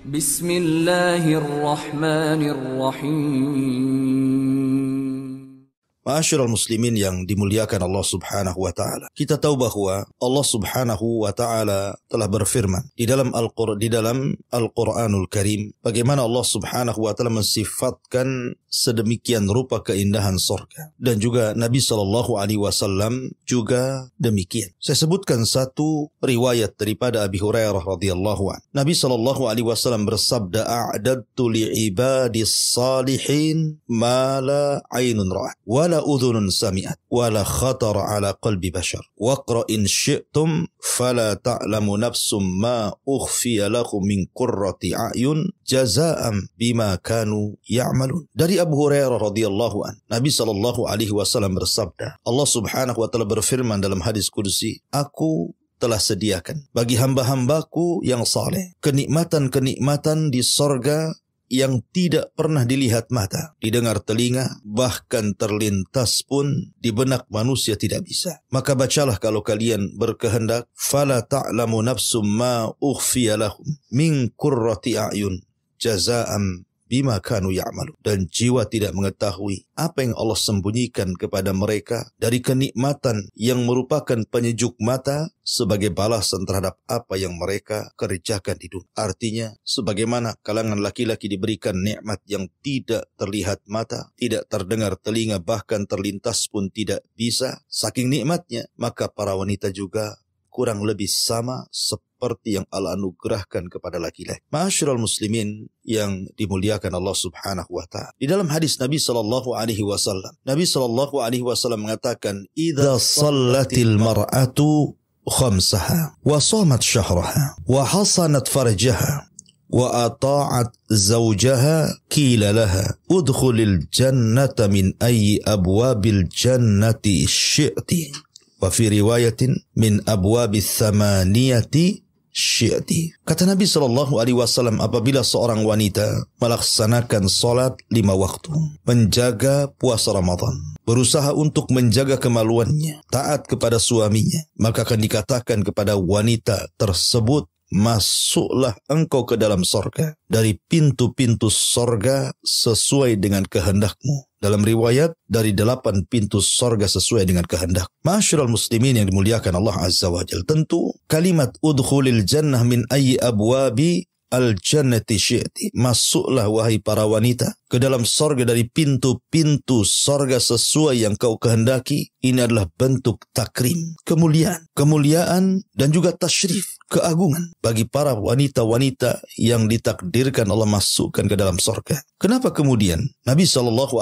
Bismillahirrahmanirrahim. Ma'asyiral muslimin yang dimuliakan Allah Subhanahu wa taala. Kita tahu bahwa Allah Subhanahu wa taala telah berfirman di dalam Al-Qur'anul Karim bagaimana Allah Subhanahu wa taala mensifatkan sedemikian rupa keindahan surga, dan juga Nabi sallallahu alaihi wasallam juga demikian. Saya sebutkan satu riwayat daripada Abi Hurairah radhiyallahu anhu. Nabi sallallahu alaihi wasallam bersabda, "A'dadtu li'ibadis salihin ma la 'ainun ra'at wa la udhunun sami'at wa la khatara 'ala qalbi bashar. Waqra in syi'tum fala ta'lamu nafsum ma ukhfiya lahum min qurrati a'yun jazaa'an bima kanu ya'malun." Dari Abu Hurairah radhiyallahu an, Nabi sallallahu alaihi wasallam bersabda, Allah Subhanahu wa taala berfirman dalam hadis qudsi, "Aku telah sediakan bagi hamba-hambaku yang saleh kenikmatan-kenikmatan di sorga yang tidak pernah dilihat mata, didengar telinga, bahkan terlintas pun di benak manusia tidak bisa. Maka bacalah kalau kalian berkehendak, fala ta'lamu nafsum ma ukhfiya lahum min qurrati a'yun jazaa'an bima kanu ya'malu." Dan jiwa tidak mengetahui apa yang Allah sembunyikan kepada mereka dari kenikmatan yang merupakan penyejuk mata sebagai balasan terhadap apa yang mereka kerjakan di dunia. Artinya, sebagaimana kalangan laki-laki diberikan nikmat yang tidak terlihat mata, tidak terdengar telinga, bahkan terlintas pun tidak bisa, saking nikmatnya, maka para wanita juga kurang lebih sama seperti yang Allah anugerahkan kepada laki-laki. Ma'asyiral muslimin yang dimuliakan Allah Subhanahu wa taala. Di dalam hadis Nabi sallallahu alaihi wasallam, Nabi sallallahu alaihi wasallam mengatakan, "Idza shallatil mar'atu khamsaha wa shamat syahraha wa hasanat farjaha wa ata'at zawjaha qila laha udkhulil jannata min ayyi abwabil jannati syi'ti." Wa fi riwayatin min abwabis samaniyati syi'ti. Kata Nabi sallallahu alaihi wasallam, apabila seorang wanita melaksanakan salat 5 waktu, menjaga puasa Ramadan, berusaha untuk menjaga kemaluannya, taat kepada suaminya, maka akan dikatakan kepada wanita tersebut, "Masuklah engkau ke dalam sorga dari pintu-pintu sorga sesuai dengan kehendakmu." Dalam riwayat, dari 8 pintu sorga sesuai dengan kehendak. Ma'asyiral muslimin yang dimuliakan Allah Azza wa Jalla. Tentu kalimat udkhulil jannah min ayyi abwabi al-jannati syi'ti. Masuklah wahai para wanita ke dalam sorga dari pintu-pintu sorga sesuai yang kau kehendaki. Ini adalah bentuk takrim, kemuliaan dan juga tasyrif, keagungan bagi para wanita-wanita yang ditakdirkan Allah masukkan ke dalam sorga. Kenapa kemudian Nabi SAW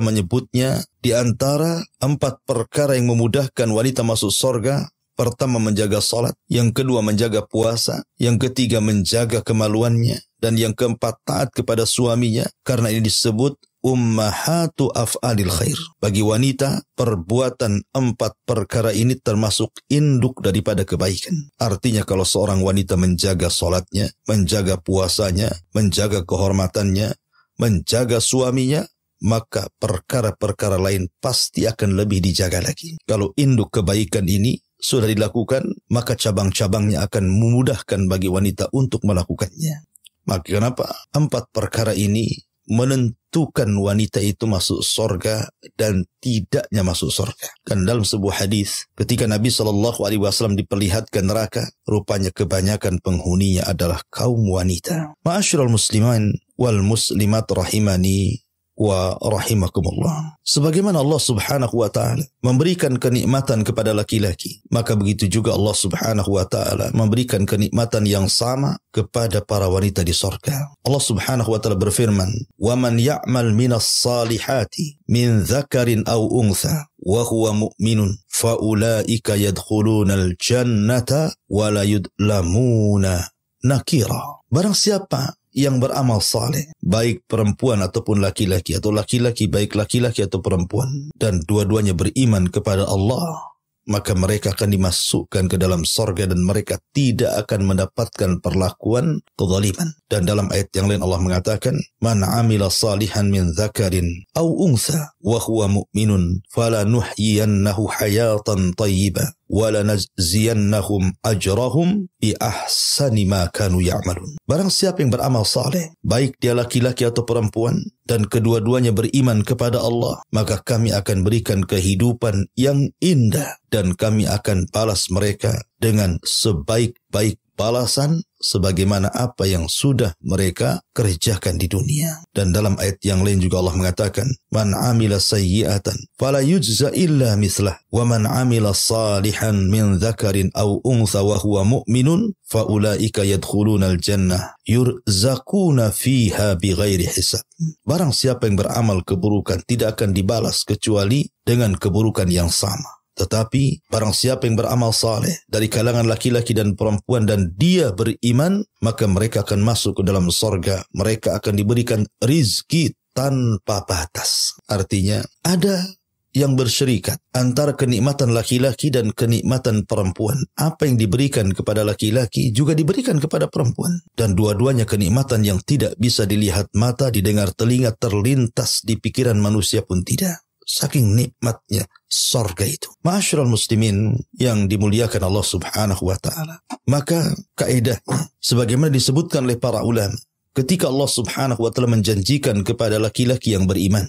menyebutnya di antara 4 perkara yang memudahkan wanita masuk sorga? Pertama, menjaga salat, yang kedua menjaga puasa, yang ketiga menjaga kemaluannya, dan yang keempat taat kepada suaminya. Karena ini disebut ummahatu af'alil khair. Bagi wanita, perbuatan 4 perkara ini termasuk induk daripada kebaikan. Artinya kalau seorang wanita menjaga salatnya, menjaga puasanya, menjaga kehormatannya, menjaga suaminya, maka perkara-perkara lain pasti akan lebih dijaga lagi. Kalau induk kebaikan ini sudah dilakukan, maka cabang-cabangnya akan memudahkan bagi wanita untuk melakukannya. Maka kenapa 4 perkara ini menentukan wanita itu masuk surga dan tidaknya masuk surga? Kan dalam sebuah hadis, ketika Nabi SAW diperlihatkan neraka, rupanya kebanyakan penghuninya adalah kaum wanita. Ma'asyiral muslimin wal muslimat rahimani wa rahimakumullah. Sebagaimana Allah Subhanahu wa taala memberikan kenikmatan kepada laki-laki, maka begitu juga Allah Subhanahu wa taala memberikan kenikmatan yang sama kepada para wanita di surga. Allah Subhanahu wa taala berfirman, "Wa man ya'mal minas salihati min dzakarin aw untha wa huwa mu'minun fa ulaika yadkhulunal jannata wa la yudlamuna nakira." Barang siapa yang beramal saleh, baik perempuan ataupun laki-laki, atau laki-laki baik laki-laki atau perempuan, dan dua-duanya beriman kepada Allah, maka mereka akan dimasukkan ke dalam sorga dan mereka tidak akan mendapatkan perlakuan kezaliman. Dan dalam ayat yang lain Allah mengatakan, "Man 'amila salihan min dzakarin aw untha wa huwa mu'minun falanuhyiyannahu hayatan thayyibah wa lanajziyannahum ajrahum bi ahsani ma kanu ya'malun." Barang siapa yang beramal saleh, baik dia laki-laki atau perempuan, dan kedua-duanya beriman kepada Allah, maka kami akan berikan kehidupan yang indah dan kami akan balas mereka dengan sebaik-baik balasan sebagaimana apa yang sudah mereka kerjakan di dunia. Dan dalam ayat yang lain juga Allah mengatakan, "Man 'amila sayyi'atan fala yujza illa mithlah wa man 'amila salihan min dzakarin aw untha wa huwa mu'minun fa ulaika yadkhulunal jannah yurzaquna fiha bighairi hisab." Barang siapa yang beramal keburukan tidak akan dibalas kecuali dengan keburukan yang sama. Tetapi barang siapa yang beramal saleh dari kalangan laki-laki dan perempuan dan dia beriman, maka mereka akan masuk ke dalam sorga. Mereka akan diberikan rizki tanpa batas. Artinya ada yang bersyirikat antara kenikmatan laki-laki dan kenikmatan perempuan. Apa yang diberikan kepada laki-laki juga diberikan kepada perempuan. Dan dua-duanya kenikmatan yang tidak bisa dilihat mata, didengar telinga, terlintas di pikiran manusia pun tidak. Saking nikmatnya sorga itu. Ma'asyiral muslimin yang dimuliakan Allah subhanahu wa ta'ala. Maka kaedahnya, sebagaimana disebutkan oleh para ulama, ketika Allah subhanahu wa ta'ala menjanjikan kepada laki-laki yang beriman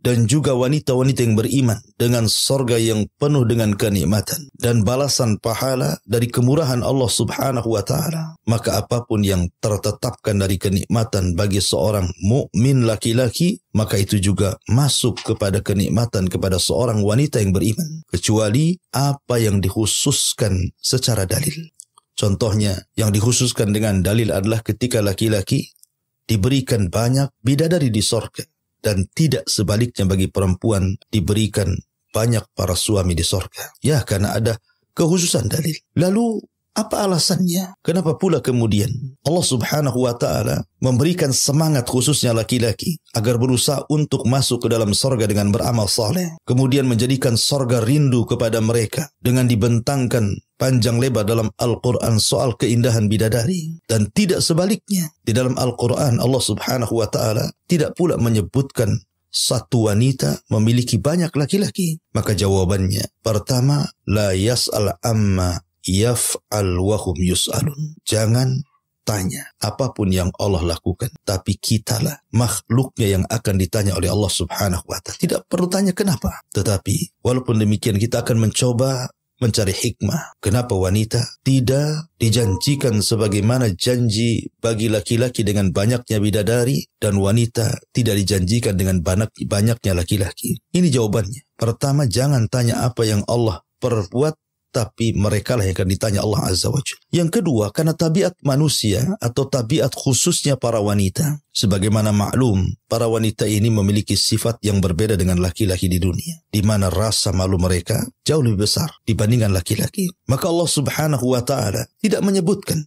dan juga wanita-wanita yang beriman dengan sorga yang penuh dengan kenikmatan dan balasan pahala dari kemurahan Allah subhanahu wa ta'ala, maka apapun yang tertetapkan dari kenikmatan bagi seorang mukmin laki-laki, maka itu juga masuk kepada kenikmatan kepada seorang wanita yang beriman, kecuali apa yang dikhususkan secara dalil. Contohnya, yang dikhususkan dengan dalil adalah ketika laki-laki diberikan banyak bidadari di sorga, dan tidak sebaliknya bagi perempuan diberikan banyak para suami di sorga. Ya, karena ada kekhususan dalil. Lalu, apa alasannya? Kenapa pula kemudian Allah subhanahu wa ta'ala memberikan semangat khususnya laki-laki agar berusaha untuk masuk ke dalam sorga dengan beramal saleh, kemudian menjadikan sorga rindu kepada mereka dengan dibentangkan panjang lebar dalam Al-Quran soal keindahan bidadari, dan tidak sebaliknya. Di dalam Al-Quran Allah subhanahu wa ta'ala tidak pula menyebutkan satu wanita memiliki banyak laki-laki. Maka jawabannya, pertama, la yas'al amma yaf'al wahum yus'alun. Jangan tanya apapun yang Allah lakukan, tapi kitalah makhluknya yang akan ditanya oleh Allah subhanahu wa ta'ala. Tidak perlu tanya kenapa. Tetapi walaupun demikian kita akan mencoba mencari hikmah. Kenapa wanita tidak dijanjikan sebagaimana janji bagi laki-laki dengan banyaknya bidadari, dan wanita tidak dijanjikan dengan banyaknya laki-laki? Ini jawabannya. Pertama, jangan tanya apa yang Allah perbuat, tapi mereka lah yang akan ditanya Allah Azza wa Jalla. Yang kedua, karena tabiat manusia atau tabiat khususnya para wanita. Sebagaimana maklum, para wanita ini memiliki sifat yang berbeda dengan laki-laki di dunia, di mana rasa malu mereka jauh lebih besar dibandingkan laki-laki. Maka Allah subhanahu wa ta'ala tidak menyebutkan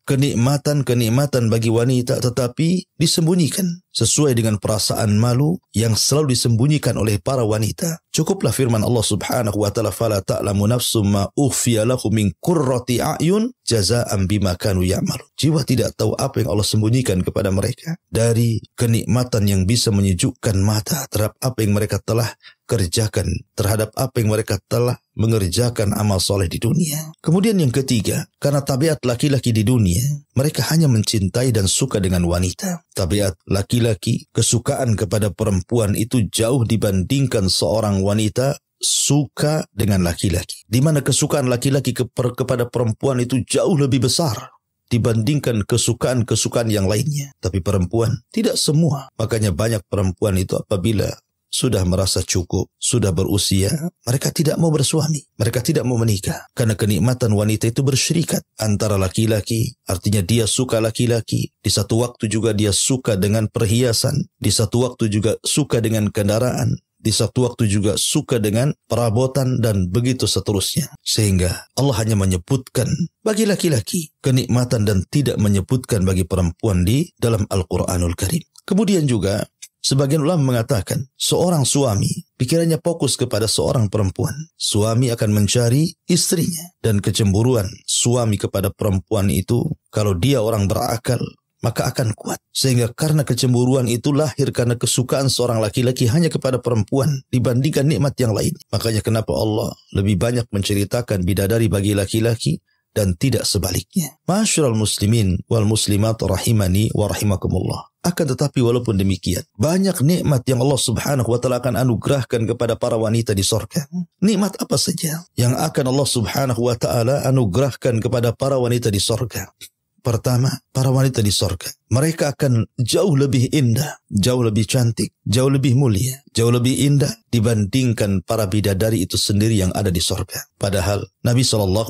kenikmatan-kenikmatan bagi wanita, tetapi disembunyikan sesuai dengan perasaan malu yang selalu disembunyikan oleh para wanita. Cukuplah firman Allah subhanahu wa ta'ala, fala ta'lamu nafsum ma ukhfiya lahum min qurrati a'yun jazaa'an bima kanu ya'malun. Jiwa tidak tahu apa yang Allah sembunyikan kepada mereka dari kenikmatan yang bisa menyejukkan mata terhadap apa yang mereka telah kerjakan, terhadap apa yang mereka telah mengerjakan amal soleh di dunia. Kemudian yang ketiga, karena tabiat laki-laki di dunia, mereka hanya mencintai dan suka dengan wanita. Tabiat laki-laki, kesukaan kepada perempuan itu jauh dibandingkan seorang wanita suka dengan laki-laki. Di mana kesukaan laki-laki kepada perempuan itu jauh lebih besar dibandingkan kesukaan-kesukaan yang lainnya. Tapi perempuan tidak semua. Makanya banyak perempuan itu apabila sudah merasa cukup, sudah berusia, mereka tidak mau bersuami, mereka tidak mau menikah. Karena kenikmatan wanita itu bersyirikat antara laki-laki, artinya dia suka laki-laki, di satu waktu juga dia suka dengan perhiasan, di satu waktu juga suka dengan kendaraan, di satu waktu juga suka dengan perabotan, dan begitu seterusnya. Sehingga Allah hanya menyebutkan bagi laki-laki kenikmatan dan tidak menyebutkan bagi perempuan di dalam Al-Quranul Karim. Kemudian juga sebagian ulama mengatakan, seorang suami pikirannya fokus kepada seorang perempuan. Suami akan mencari istrinya. Dan kecemburuan suami kepada perempuan itu, kalau dia orang berakal, maka akan kuat. Sehingga karena kecemburuan itu lahir karena kesukaan seorang laki-laki hanya kepada perempuan dibandingkan nikmat yang lain. Makanya kenapa Allah lebih banyak menceritakan bidadari bagi laki-laki dan tidak sebaliknya. Ma'asyiral muslimin wal muslimat rahimani wa rahimakumullah. Akan tetapi walaupun demikian, banyak nikmat yang Allah subhanahu wa ta'ala akan anugerahkan kepada para wanita di surga. Nikmat apa saja yang akan Allah subhanahu wa ta'ala anugerahkan kepada para wanita di surga? Pertama, para wanita di surga, mereka akan jauh lebih indah, jauh lebih cantik, jauh lebih mulia, jauh lebih indah dibandingkan para bidadari itu sendiri yang ada di surga. Padahal Nabi SAW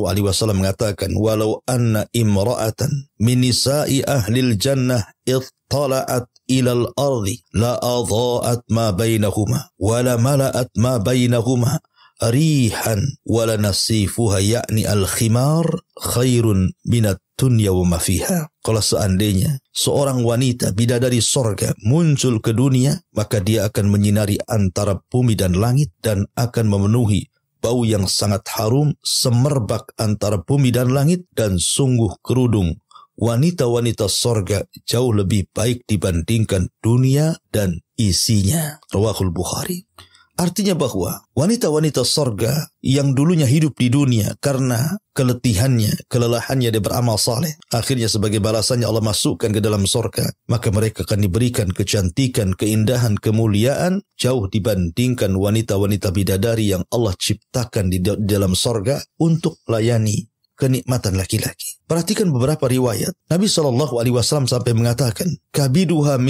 mengatakan, walau anna imra'atan min nisa'i ahlil jannah ittala'at ilal ardi la adha'at ma bainahuma wa la mala'at ma bainahuma rihan wa la nasifuha yakni al-khimar khairun minat dunya wa ma fiha. Kalau seandainya seorang wanita bidadari sorga muncul ke dunia, maka dia akan menyinari antara bumi dan langit dan akan memenuhi bau yang sangat harum semerbak antara bumi dan langit, dan sungguh kerudung wanita-wanita sorga jauh lebih baik dibandingkan dunia dan isinya. Rawahul Bukhari. Artinya bahwa wanita-wanita sorga yang dulunya hidup di dunia karena keletihannya, kelelahannya dia beramal saleh, akhirnya sebagai balasannya Allah masukkan ke dalam sorga, maka mereka akan diberikan kecantikan, keindahan, kemuliaan jauh dibandingkan wanita-wanita bidadari yang Allah ciptakan di dalam sorga untuk melayani kenikmatan laki-laki. Perhatikan beberapa riwayat. Nabi SAW sampai mengatakan, kabiduha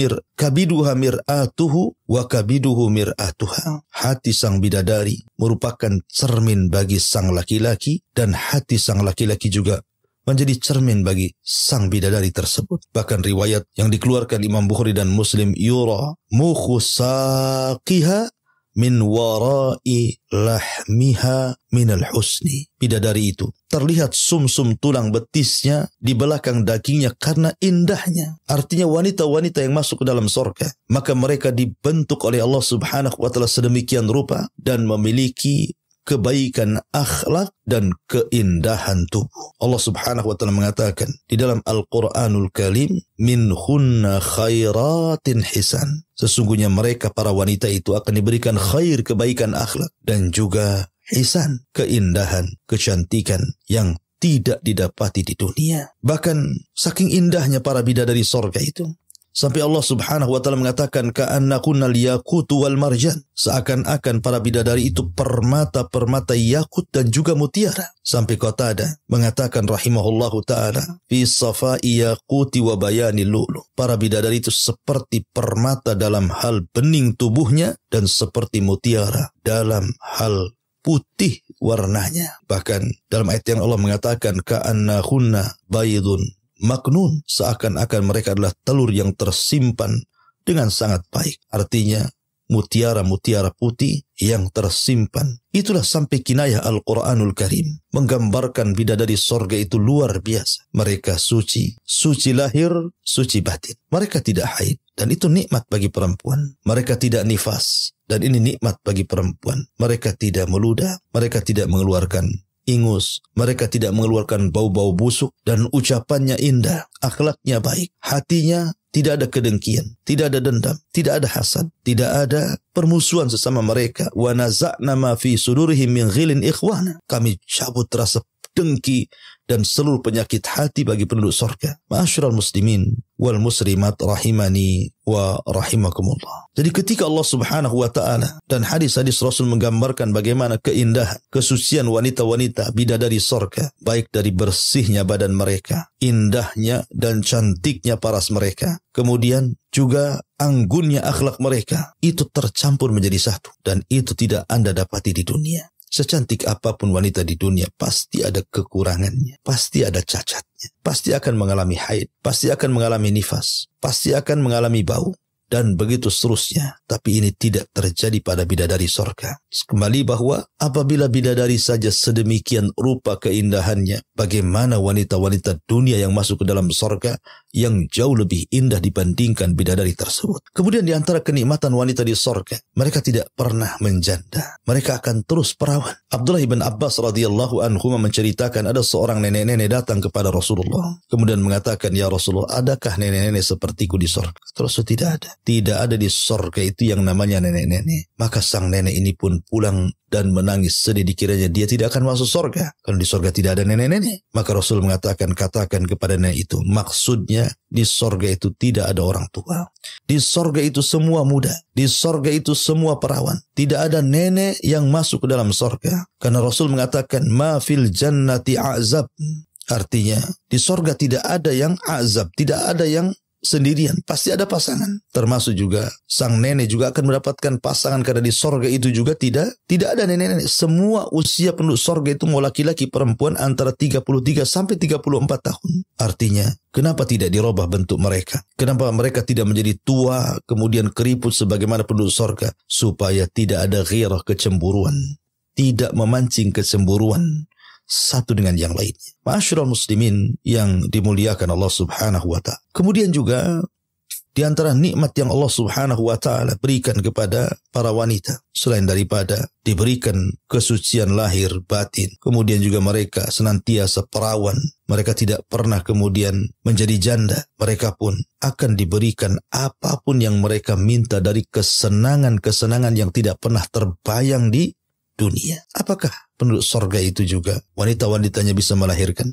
mir'atuhu wa kabiduhu mir'atuha. Hati sang bidadari merupakan cermin bagi sang laki-laki, dan hati sang laki-laki juga menjadi cermin bagi sang bidadari tersebut. Bahkan riwayat yang dikeluarkan Imam Bukhari dan Muslim, yura mukhu saqiha min warai lahmiha minal husni. Bidadari itu terlihat sumsum tulang betisnya di belakang dagingnya karena indahnya. Artinya wanita-wanita yang masuk ke dalam surga, maka mereka dibentuk oleh Allah subhanahu wa ta'ala sedemikian rupa dan memiliki kebaikan akhlak dan keindahan tubuh. Allah subhanahu wa ta'ala mengatakan di dalam Al-Quranul Karim, minhunna khairatin hisan. Sesungguhnya mereka para wanita itu akan diberikan khair, kebaikan akhlak, dan juga hisan, keindahan, kecantikan yang tidak didapati di dunia. Bahkan saking indahnya para bidadari sorga itu, sampai Allah subhanahu wa ta'ala mengatakan ka'annakunnal yakutu wal marjan. Seakan-akan para bidadari itu permata-permata yakut dan juga mutiara. Sampai Qatadah mengatakan rahimahullahu ta'ala, fi safai yakuti wa bayani lu'lu. Para bidadari itu seperti permata dalam hal bening tubuhnya dan seperti mutiara dalam hal putih warnanya. Bahkan dalam ayat yang Allah mengatakan ka'annahunna baydun maknun, seakan-akan mereka adalah telur yang tersimpan dengan sangat baik. Artinya mutiara-mutiara putih yang tersimpan. Itulah sampai kinayah Al-Quranul Karim menggambarkan bidadari sorga itu luar biasa. Mereka suci, suci lahir, suci batin. Mereka tidak haid, dan itu nikmat bagi perempuan. Mereka tidak nifas, dan ini nikmat bagi perempuan. Mereka tidak meludah, mereka tidak mengeluarkan ingus, mereka tidak mengeluarkan bau-bau busuk, dan ucapannya indah, akhlaknya baik, hatinya tidak ada kedengkian, tidak ada dendam, tidak ada hasad, tidak ada permusuhan sesama mereka. Wa naza'na ma fi sudurihim min ghilin ikhwana. Kami cabut rasa dengki dan seluruh penyakit hati bagi penduduk surga. Ma'asyiral muslimin wal muslimat rahimani wa rahimakumullah. Jadi ketika Allah subhanahu wa ta'ala dan hadis-hadis Rasul menggambarkan bagaimana keindahan, kesucian wanita-wanita bidadari surga, baik dari bersihnya badan mereka, indahnya dan cantiknya paras mereka, kemudian juga anggunnya akhlak mereka, itu tercampur menjadi satu, dan itu tidak Anda dapati di dunia. Secantik apapun wanita di dunia, pasti ada kekurangannya, pasti ada cacatnya, pasti akan mengalami haid, pasti akan mengalami nifas, pasti akan mengalami bau, dan begitu seterusnya. Tapi ini tidak terjadi pada bidadari sorga. Kembali bahwa apabila bidadari saja sedemikian rupa keindahannya, bagaimana wanita-wanita dunia yang masuk ke dalam sorga yang jauh lebih indah dibandingkan bidadari tersebut. Kemudian di antara kenikmatan wanita di sorga, mereka tidak pernah menjanda. Mereka akan terus perawan. Abdullah bin Abbas radhiyallahu anhu menceritakan ada seorang nenek-nenek datang kepada Rasulullah. Kemudian mengatakan, ya Rasulullah, adakah nenek-nenek sepertiku di sorga? Rasul, tidak ada. Tidak ada di sorga itu yang namanya nenek-nenek. Maka sang nenek ini pun pulang dan menangis sedih, dikiranya dia tidak akan masuk sorga. Kalau di sorga tidak ada nenek-nenek. Maka Rasul mengatakan, katakan kepada nenek itu, maksudnya di sorga itu tidak ada orang tua. Di sorga itu semua muda. Di sorga itu semua perawan. Tidak ada nenek yang masuk ke dalam sorga. Karena Rasul mengatakan, ma fil jannati azab. Artinya, di sorga tidak ada yang azab. Tidak ada yang sendirian, pasti ada pasangan. Termasuk juga sang nenek juga akan mendapatkan pasangan, karena di sorga itu juga tidak ada nenek-nenek. Semua usia penduduk sorga itu mau laki-laki perempuan antara 33 sampai 34 tahun. Artinya, kenapa tidak dirubah bentuk mereka? Kenapa mereka tidak menjadi tua kemudian keriput sebagaimana penduduk sorga? Supaya tidak ada ghirah, kecemburuan. Tidak memancing kecemburuan satu dengan yang lainnya. Ma'asyiral muslimin yang dimuliakan Allah Subhanahu wa ta'ala. Kemudian juga di antara nikmat yang Allah Subhanahu wa ta'ala berikan kepada para wanita, selain daripada diberikan kesucian lahir batin, kemudian juga mereka senantiasa perawan, mereka tidak pernah kemudian menjadi janda, mereka pun akan diberikan apapun yang mereka minta dari kesenangan-kesenangan yang tidak pernah terbayang di dunia. Apakah penduduk sorga itu juga wanita-wanitanya bisa melahirkan?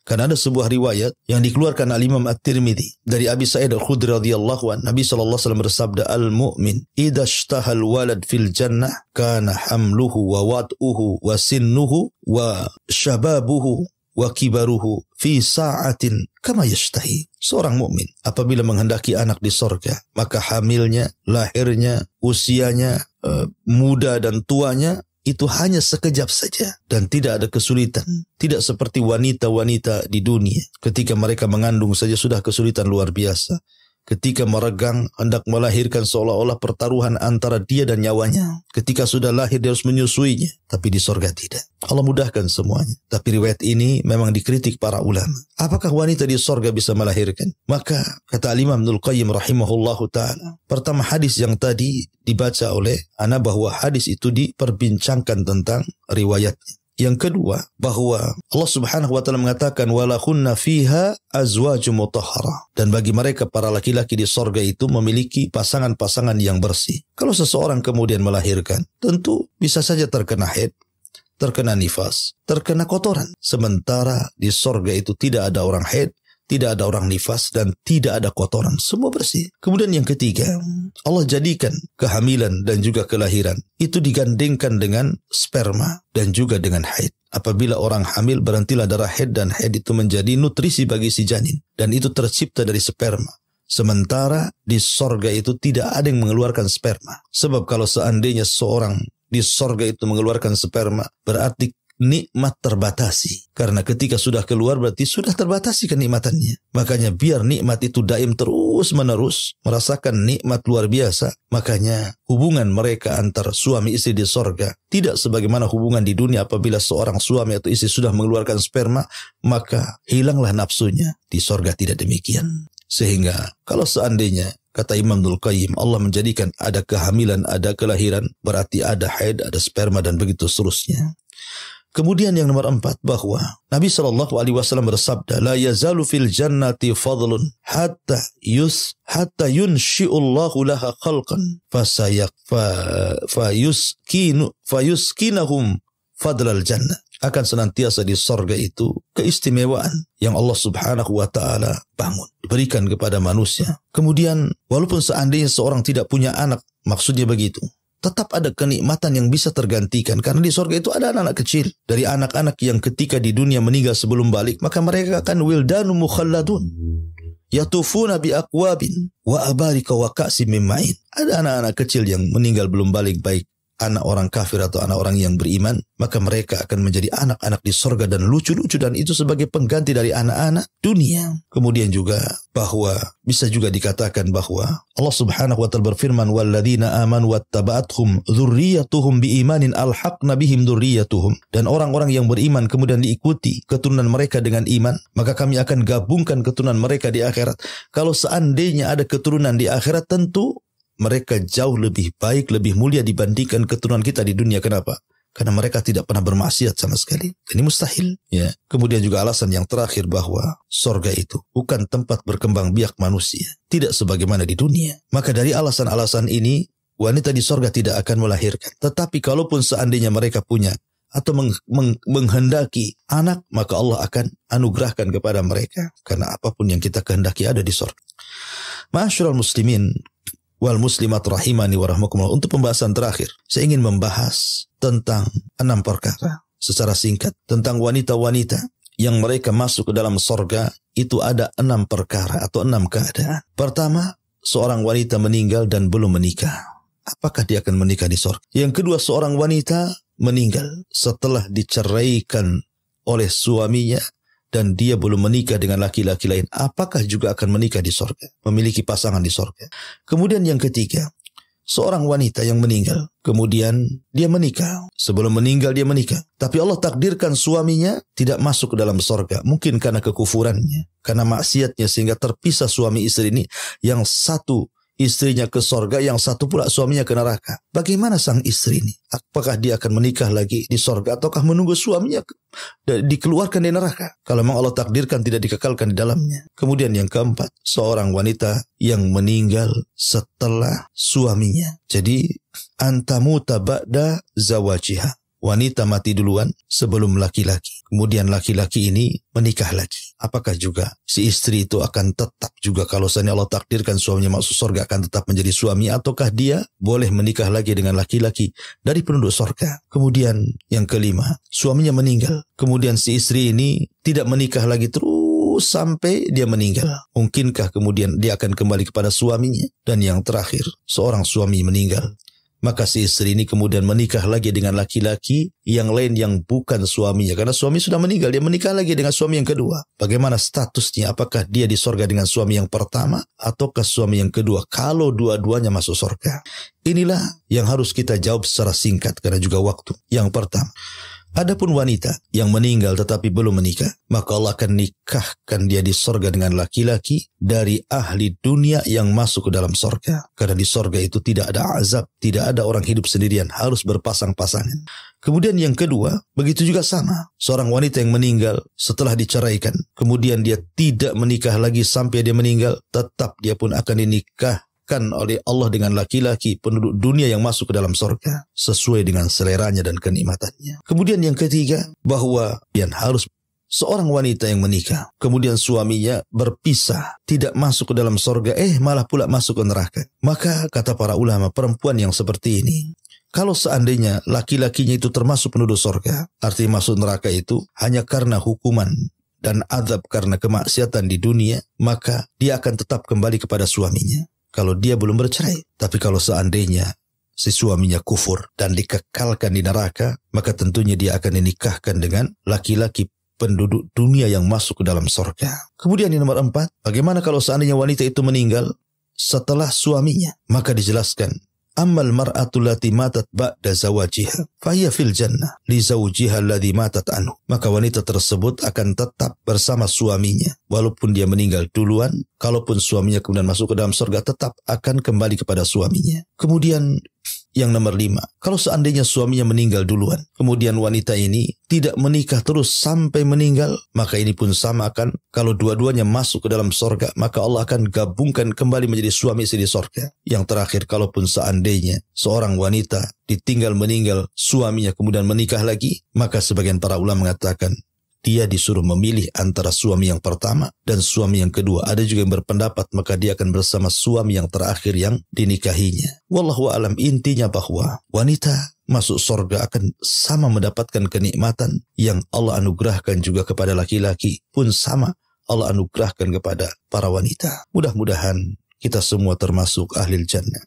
Karena ada sebuah riwayat yang dikeluarkan al-Imam At-Tirmidzi dari Abi Sa'id Al-Khudri radhiyallahu anhu. Nabi SAW bersabda, al-mu'min idza ishtahal walad fil jannah kana hamluhu wa wad'uhu wa sinnuhu wa shababuhu wa kibaruhu fi sa'atin kama yashtahi. Seorang mukmin apabila menghendaki anak di sorga, maka hamilnya, lahirnya, usianya, muda dan tuanya itu hanya sekejap saja dan tidak ada kesulitan. Tidak seperti wanita-wanita di dunia, ketika mereka mengandung saja sudah kesulitan luar biasa. Ketika meregang hendak melahirkan seolah-olah pertaruhan antara dia dan nyawanya. Ketika sudah lahir dia harus menyusuinya. Tapi di sorga tidak. Allah mudahkan semuanya. Tapi riwayat ini memang dikritik para ulama. Apakah wanita di sorga bisa melahirkan? Maka kata Imam Ibnul Qayyim rahimahullahu ta'ala. Pertama, hadis yang tadi dibaca oleh ana bahwa hadis itu diperbincangkan tentang riwayatnya. Yang kedua, bahwa Allah Subhanahu wa ta'ala mengatakan walahunna fiha azwajum mutahharah, dan bagi mereka para laki-laki di sorga itu memiliki pasangan-pasangan yang bersih. Kalau seseorang kemudian melahirkan, tentu bisa saja terkena haid, terkena nifas, terkena kotoran. Sementara di sorga itu tidak ada orang haid, tidak ada orang nifas, dan tidak ada kotoran. Semua bersih. Kemudian yang ketiga, Allah jadikan kehamilan dan juga kelahiran itu digandengkan dengan sperma dan juga dengan haid. Apabila orang hamil, berhentilah darah haid, dan haid itu menjadi nutrisi bagi si janin. Dan itu tercipta dari sperma. Sementara di sorga itu tidak ada yang mengeluarkan sperma. Sebab kalau seandainya seorang di sorga itu mengeluarkan sperma, berarti nikmat terbatasi. Karena ketika sudah keluar berarti sudah terbatasi kenikmatannya. Makanya biar nikmat itu daim terus menerus, merasakan nikmat luar biasa. Makanya hubungan mereka antar suami istri di sorga tidak sebagaimana hubungan di dunia. Apabila seorang suami atau istri sudah mengeluarkan sperma, maka hilanglah nafsunya. Di sorga tidak demikian. Sehingga kalau seandainya kata Imam Ibnul Qayyim, Allah menjadikan ada kehamilan, ada kelahiran, berarti ada haid, ada sperma, dan begitu seterusnya. Kemudian yang nomor 4, bahwa Nabi SAW bersabda, la yazalu fil jannati fadlun hatta yunshi'ullahu laha khalqan fayuskinahum fadlal jannah. Akan senantiasa di sorga itu keistimewaan yang Allah Subhanahu wa ta'ala bangun, diberikan kepada manusia. Kemudian walaupun seandainya seorang tidak punya anak, maksudnya begitu, tetap ada kenikmatan yang bisa tergantikan. Karena di sorga itu ada anak-anak kecil. Dari anak-anak yang ketika di dunia meninggal sebelum balik, maka mereka akan wildanu mukhalladun yatufuna bi aqwabin wa abarika wa ka'sim min ma'in. Ada anak-anak kecil yang meninggal belum balik, baik anak orang kafir atau anak orang yang beriman, maka mereka akan menjadi anak-anak di sorga dan lucu-lucu, dan itu sebagai pengganti dari anak-anak dunia. Kemudian juga bahwa bisa juga dikatakan bahwa Allah Subhanahu wa taala berfirman, walladzina amanu wattaba'athum dzurriyyatuhum biimanin alhaqna bihim dzurriyyatuhum, dan orang-orang yang beriman kemudian diikuti keturunan mereka dengan iman, maka kami akan gabungkan keturunan mereka di akhirat. Kalau seandainya ada keturunan di akhirat, tentu mereka jauh lebih baik, lebih mulia dibandingkan keturunan kita di dunia. Kenapa? Karena mereka tidak pernah bermaksiat sama sekali. Ini mustahil. Ya. Kemudian juga alasan yang terakhir bahwa sorga itu bukan tempat berkembang biak manusia. Tidak sebagaimana di dunia. Maka dari alasan-alasan ini, wanita di sorga tidak akan melahirkan. Tetapi kalaupun seandainya mereka punya atau menghendaki anak, maka Allah akan anugerahkan kepada mereka. Karena apapun yang kita kehendaki ada di sorga. Ma'asyiral muslimin wal muslimat rahimani wa rahmakumullah. Untuk pembahasan terakhir, saya ingin membahas tentang 6 perkara secara singkat tentang wanita-wanita yang mereka masuk ke dalam sorga. Itu ada 6 perkara atau 6 keadaan. Pertama, seorang wanita meninggal dan belum menikah. Apakah dia akan menikah di sorga? Yang kedua, seorang wanita meninggal setelah diceraikan oleh suaminya dan dia belum menikah dengan laki-laki lain, apakah juga akan menikah di sorga? Memiliki pasangan di sorga. Kemudian yang ketiga, seorang wanita yang meninggal, kemudian dia menikah. Sebelum meninggal dia menikah. Tapi Allah takdirkan suaminya tidak masuk ke dalam sorga. Mungkin karena kekufurannya, karena maksiatnya, sehingga terpisah suami istri ini. Yang satu istrinya ke sorga, yang satu pula suaminya ke neraka. Bagaimana sang istri ini? Apakah dia akan menikah lagi di sorga, ataukah menunggu suaminya dikeluarkan di neraka? Kalau memang Allah takdirkan tidak dikekalkan di dalamnya. Kemudian yang keempat, seorang wanita yang meninggal setelah suaminya. Jadi, antamuta ba'da zawajiha. Wanita mati duluan sebelum laki-laki. Kemudian laki-laki ini menikah lagi. Apakah juga si istri itu akan tetap juga, kalau seandainya Allah takdirkan suaminya masuk surga, akan tetap menjadi suami, ataukah dia boleh menikah lagi dengan laki-laki dari penduduk surga? Kemudian yang kelima, suaminya meninggal. Kemudian si istri ini tidak menikah lagi terus sampai dia meninggal. Mungkinkah kemudian dia akan kembali kepada suaminya? Dan yang terakhir, seorang suami meninggal, maka si istri ini kemudian menikah lagi dengan laki-laki yang lain yang bukan suaminya. Karena suami sudah meninggal, dia menikah lagi dengan suami yang kedua. Bagaimana statusnya? Apakah dia di sorga dengan suami yang pertama ataukah suami yang kedua? Kalau dua-duanya masuk sorga. Inilah yang harus kita jawab secara singkat karena juga waktu. Yang pertama, adapun wanita yang meninggal tetapi belum menikah, maka Allah akan nikahkan dia di sorga dengan laki-laki dari ahli dunia yang masuk ke dalam sorga. Karena di sorga itu tidak ada azab, tidak ada orang hidup sendirian, harus berpasang-pasangan. Kemudian yang kedua, begitu juga sama. Seorang wanita yang meninggal setelah diceraikan, kemudian dia tidak menikah lagi sampai dia meninggal, tetap dia pun akan dinikahkan oleh Allah dengan laki-laki penduduk dunia yang masuk ke dalam sorga sesuai dengan seleranya dan kenikmatannya. Kemudian yang ketiga, bahwa yang harus seorang wanita yang menikah, kemudian suaminya berpisah, tidak masuk ke dalam sorga, malah pula masuk ke neraka. Maka kata para ulama, perempuan yang seperti ini, kalau seandainya laki-lakinya itu termasuk penduduk sorga, artinya masuk neraka itu hanya karena hukuman dan azab karena kemaksiatan di dunia, maka dia akan tetap kembali kepada suaminya kalau dia belum bercerai. Tapi kalau seandainya si suaminya kufur dan dikekalkan di neraka, maka tentunya dia akan dinikahkan dengan laki-laki penduduk dunia yang masuk ke dalam surga. Kemudian yang nomor 4, bagaimana kalau seandainya wanita itu meninggal setelah suaminya? Maka dijelaskan, ammal mar'atu lati matat ba'da zawajiha fahiya fil jannah li zawjiha alladhi matat anhu. Maka wanita tersebut akan tetap bersama suaminya walaupun dia meninggal duluan. Kalaupun suaminya kemudian masuk ke dalam surga, tetap akan kembali kepada suaminya. Kemudian yang nomor 5, kalau seandainya suaminya meninggal duluan, kemudian wanita ini tidak menikah terus sampai meninggal, maka ini pun sama akan, kalau dua-duanya masuk ke dalam surga, maka Allah akan gabungkan kembali menjadi suami istri di surga. Yang terakhir, kalaupun seandainya seorang wanita ditinggal meninggal suaminya kemudian menikah lagi, maka sebagian para ulama mengatakan dia disuruh memilih antara suami yang pertama dan suami yang kedua. Ada juga yang berpendapat maka dia akan bersama suami yang terakhir yang dinikahinya. Wallahu alam, intinya bahwa wanita masuk surga akan sama mendapatkan kenikmatan yang Allah anugerahkan juga kepada laki-laki, pun sama Allah anugerahkan kepada para wanita. Mudah-mudahan kita semua termasuk ahlil jannah.